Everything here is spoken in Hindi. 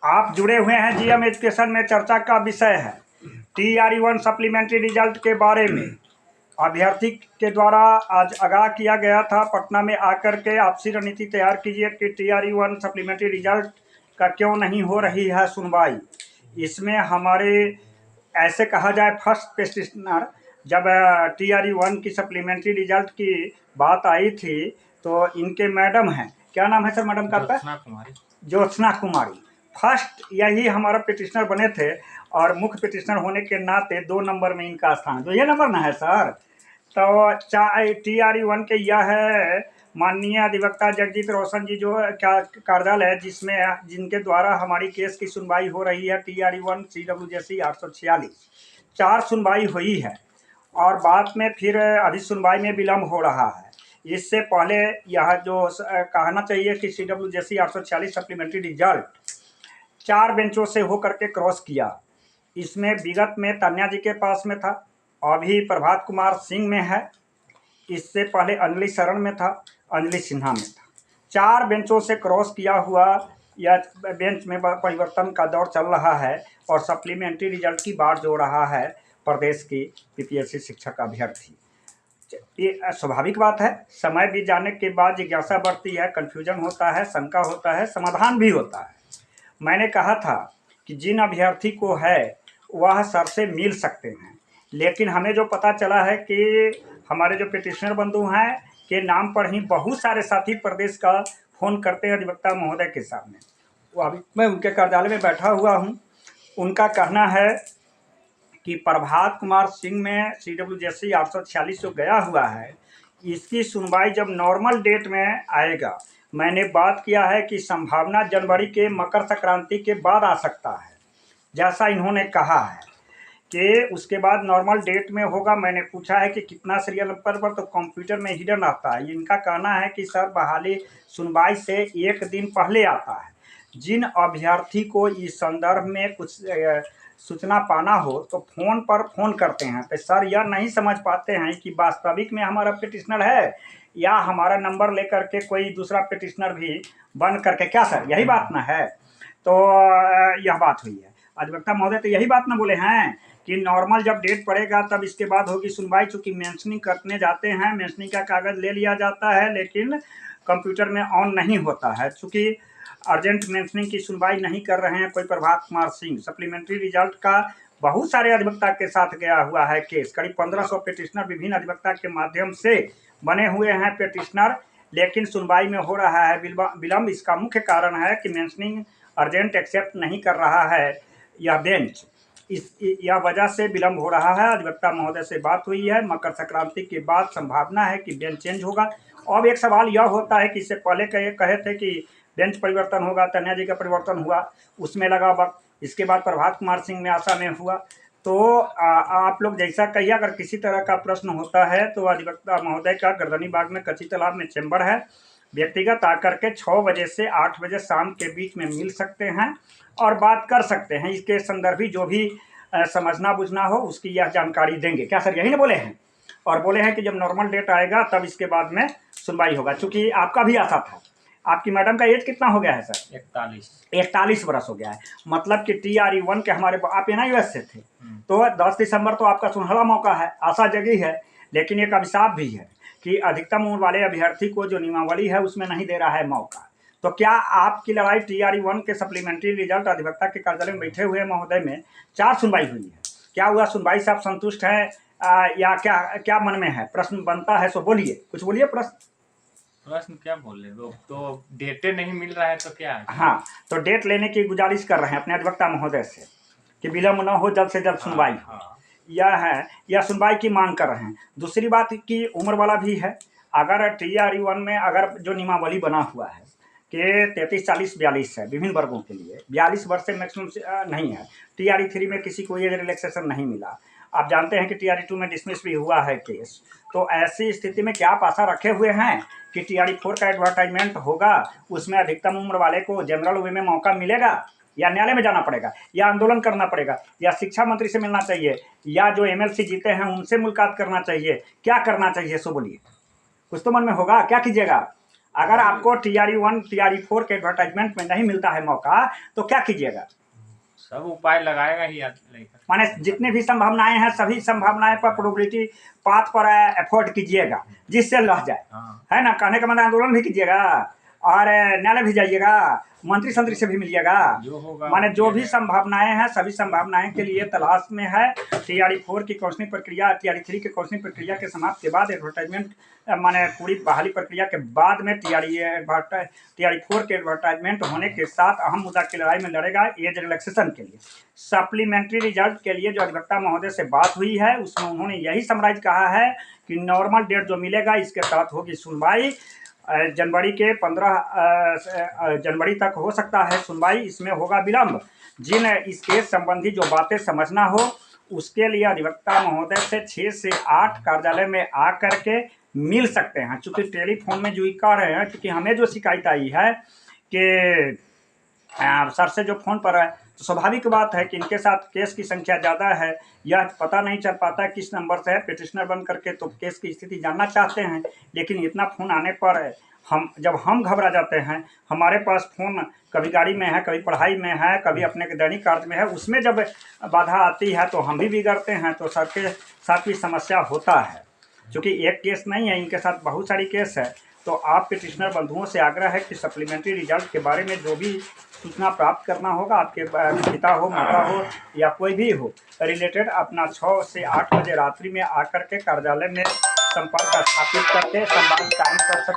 आप जुड़े हुए हैं जीएम एजुकेशन में। चर्चा का विषय है TRE1 सप्लीमेंट्री रिजल्ट के बारे में। अभ्यर्थी के द्वारा आज आगाह किया गया था पटना में आकर के आपसी रणनीति तैयार कीजिए कि TRE1 सप्लीमेंट्री रिजल्ट का क्यों नहीं हो रही है सुनवाई। इसमें हमारे ऐसे कहा जाए फर्स्ट पेटिशनर जब TRE1 की सप्लीमेंट्री रिजल्ट की बात आई थी तो इनके मैडम हैं, क्या नाम है सर मैडम का? ज्योत्सना कुमारी फर्स्ट यही हमारा पिटिशनर बने थे और मुख्य पिटिशनर होने के नाते 2 नंबर में इनका स्थान, तो ये नंबर ना है सर। तो TRE1 के यह है माननीय अधिवक्ता जगजीत रोशन जी जो क्या कार्यालय है जिसमें जिनके द्वारा हमारी केस की सुनवाई हो रही है TRE1 CWJC 846। 4 सुनवाई हुई है और बाद में फिर अभी सुनवाई में विलम्ब हो रहा है। इससे पहले यह जो कहना चाहिए कि CWJC 846 सप्लीमेंट्री रिजल्ट 4 बेंचों से होकर के क्रॉस किया। इसमें विगत में तन्या जी के पास में था, अभी प्रभात कुमार सिंह में है, इससे पहले अंजलि शरण में था, अंजलि सिन्हा में था। 4 बेंचों से क्रॉस किया हुआ यह बेंच में परिवर्तन का दौर चल रहा है और सप्लीमेंट्री रिजल्ट की बात जो रहा है प्रदेश की PPSC शिक्षक अभ्यर्थी। ये स्वाभाविक बात है, समय बीत जाने के बाद जिज्ञासा बढ़ती है, कन्फ्यूजन होता है, शंका होता है, समाधान भी होता है। मैंने कहा था कि जिन अभ्यर्थी को है वह सर से मिल सकते हैं, लेकिन हमें जो पता चला है कि हमारे जो पिटिशनर बंधु हैं के नाम पर ही बहुत सारे साथी प्रदेश का फ़ोन करते हैं अधिवक्ता महोदय के सामने। वो अभी मैं उनके कार्यालय में बैठा हुआ हूँ। उनका कहना है कि प्रभात कुमार सिंह में CWJC 846 जो गया हुआ है इसकी सुनवाई जब नॉर्मल डेट में आएगा, मैंने बात किया है कि संभावना जनवरी के मकर संक्रांति के बाद आ सकता है, जैसा इन्होंने कहा है कि उसके बाद नॉर्मल डेट में होगा। मैंने पूछा है कि कितना सीरियल नंबर पर, तो कंप्यूटर में हिडन आता है। इनका कहना है कि सर बहाली सुनवाई से 1 दिन पहले आता है। जिन अभ्यर्थी को इस संदर्भ में कुछ सूचना पाना हो तो फ़ोन पर फ़ोन करते हैं, तो सर यह नहीं समझ पाते हैं कि वास्तविक में हमारा पिटिशनर है या हमारा नंबर लेकर के कोई दूसरा पिटिशनर भी बन करके, क्या सर यही बात ना है? तो यह बात हुई है। अधिवक्ता महोदय तो यही बात ना बोले हैं कि नॉर्मल जब डेट पड़ेगा तब इसके बाद होगी सुनवाई। चूँकि मेंशनिंग करने जाते हैं, मेंशनिंग का कागज़ ले लिया जाता है लेकिन कंप्यूटर में ऑन नहीं होता है। चूँकि अर्जेंट मेंशनिंग की सुनवाई नहीं कर रहे हैं कोई प्रभात कुमार सिंह। सप्लीमेंट्री रिजल्ट का बहुत सारे अधिवक्ता के साथ गया हुआ है केस, करीब 1500 पिटिशनर विभिन्न अधिवक्ता के माध्यम से बने हुए हैं पिटिशनर, लेकिन सुनवाई में हो रहा है विलम्ब। इसका मुख्य कारण है कि मेंशनिंग अर्जेंट एक्सेप्ट नहीं कर रहा है यह बेंच, यह वजह से विलम्ब हो रहा है। अधिवक्ता महोदय से बात हुई है, मकर संक्रांति के बाद संभावना है कि बेंच चेंज होगा। अब एक सवाल यह होता है कि इससे पहले कहे थे कि बेंच परिवर्तन होगा, तन्या जी का परिवर्तन हुआ, उसमें लगा वक्त। इसके बाद प्रभात कुमार सिंह में आशा में हुआ। तो आप लोग जैसा कहिए, अगर किसी तरह का प्रश्न होता है तो अधिवक्ता महोदय का गर्दनी बाग में कच्ची तालाब में चैम्बर है, व्यक्तिगत आकर के 6 बजे से 8 बजे शाम के बीच में मिल सकते हैं और बात कर सकते हैं। इसके संदर्भी जो भी समझना बुझना हो उसकी यह जानकारी देंगे। क्या सर यही ना बोले हैं? और बोले हैं कि जब नॉर्मल डेट आएगा तब इसके बाद में सुनवाई होगा। चूँकि आपका भी आशा था। आपकी मैडम का एज कितना हो गया है सर? 41 वर्ष हो गया है। मतलब कि TRE1 के हमारे आप NIUS से थे, तो 10 दिसंबर तो आपका सुनहरा मौका है, आशा जगी है। लेकिन एक अभिशाप भी है कि अधिकतम उम्र वाले अभ्यर्थी को जो नियमावली है उसमें नहीं दे रहा है मौका। तो क्या आपकी लड़ाई TRE1 के सप्लीमेंट्री रिजल्ट अधिवक्ता के कार्यालय में बैठे हुए महोदय में 4 सुनवाई हुई है, क्या हुआ? सुनवाई से आप संतुष्ट हैं या क्या क्या मन में है? प्रश्न बनता है सो बोलिए, कुछ बोलिए। प्रश्न क्या बोल रहे हो? तो डेटे नहीं मिल रहा है तो क्या है? हाँ, तो डेट लेने की गुजारिश कर रहे हैं अपने अधिवक्ता महोदय से कि विलम्ब न हो, जल्द से जल्द सुनवाई हो। यह है, यह सुनवाई की मांग कर रहे हैं। दूसरी बात की उम्र वाला भी है। अगर TRE1 में अगर जो नियमावली बना हुआ है कि 33, 40, 42 है विभिन्न वर्गों के लिए, 42 वर्ष से मैक्सिमम नहीं है। TRE3 में किसी को ये रिलैक्सेशन नहीं मिला। आप जानते हैं कि TRE2 में डिसमिस भी हुआ है केस। तो ऐसी स्थिति में क्या आप आशा रखे हुए हैं कि TRE4 का एडवर्टाइजमेंट होगा, उसमें अधिकतम उम्र वाले को जनरल वे में मौका मिलेगा, या न्यायालय में जाना पड़ेगा, या आंदोलन करना पड़ेगा, या शिक्षा मंत्री से मिलना चाहिए, या जो MLC जीते हैं उनसे मुलाकात करना चाहिए? क्या करना चाहिए सो बोलिए, कुछ तो मन में होगा। क्या कीजिएगा? अगर आपको TRE 1 TRE 4 के एडवर्टाइजमेंट में नहीं मिलता है मौका तो क्या कीजिएगा? सब उपाय लगाएगा ही लेकर। माने जितनी भी संभावनाएं हैं सभी संभावनाएं पर प्रोबेबिलिटी पाथ पर एफोर्ड कीजिएगा जिससे लह जाए, हाँ है ना? कहने का मतलब आंदोलन भी कीजिएगा और न्यायालय भी जाइएगा, मंत्री संतरी से भी मिलिएगा, जो होगा माने जो किया भी जाएगा। संभावनाएं हैं सभी संभावनाएं के लिए तलाश में है। TRE 4 की काउंसलिंग प्रक्रिया, TRE 3 की काउंसलिंग प्रक्रिया के समाप्ति के बाद एडवर्टाइजमेंट माने पूरी बहाली प्रक्रिया के बाद में TRE 4 के एडवर्टाइजमेंट होने के साथ अहम मुद्दा की लड़ाई में लड़ेगा एज रिलैक्सेशन के लिए। सप्लीमेंट्री रिजल्ट के लिए जो अधिवक्ता महोदय से बात हुई है उसमें उन्होंने यही समराइज कहा है कि नॉर्मल डेट जो मिलेगा इसके तहत होगी सुनवाई। जनवरी के 15 जनवरी तक हो सकता है सुनवाई, इसमें होगा विलम्ब। जिन इस केस संबंधी जो बातें समझना हो उसके लिए अधिवक्ता महोदय से 6 से 8 कार्यालय में आ करके मिल सकते हैं। चूँकि टेलीफोन में जो ये कह रहे हैं, क्योंकि हमें जो शिकायत आई है कि सर से जो फ़ोन पर है तो स्वाभाविक बात है कि इनके साथ केस की संख्या ज़्यादा है, यह पता नहीं चल पाता है किस नंबर से है। पिटिशनर बन करके तो केस की स्थिति जानना चाहते हैं, लेकिन इतना फ़ोन आने पर हम घबरा जाते हैं। हमारे पास फ़ोन कभी गाड़ी में है, कभी पढ़ाई में है, कभी अपने के दैनिक कार्य में है, उसमें जब बाधा आती है तो हम भी बिगड़ते हैं। तो सर के साथ भी समस्या होता है, क्योंकि एक केस नहीं है, इनके साथ बहुत सारी केस है। तो आप पिटिशनर बंधुओं से आग्रह है कि सप्लीमेंट्री रिजल्ट के बारे में जो भी सूचना प्राप्त करना होगा, आपके पिता हो, माता हो या कोई भी हो रिलेटेड, अपना 6 से 8 बजे रात्रि में आकर के कार्यालय में संपर्क स्थापित करके संवाद कायम कर सकते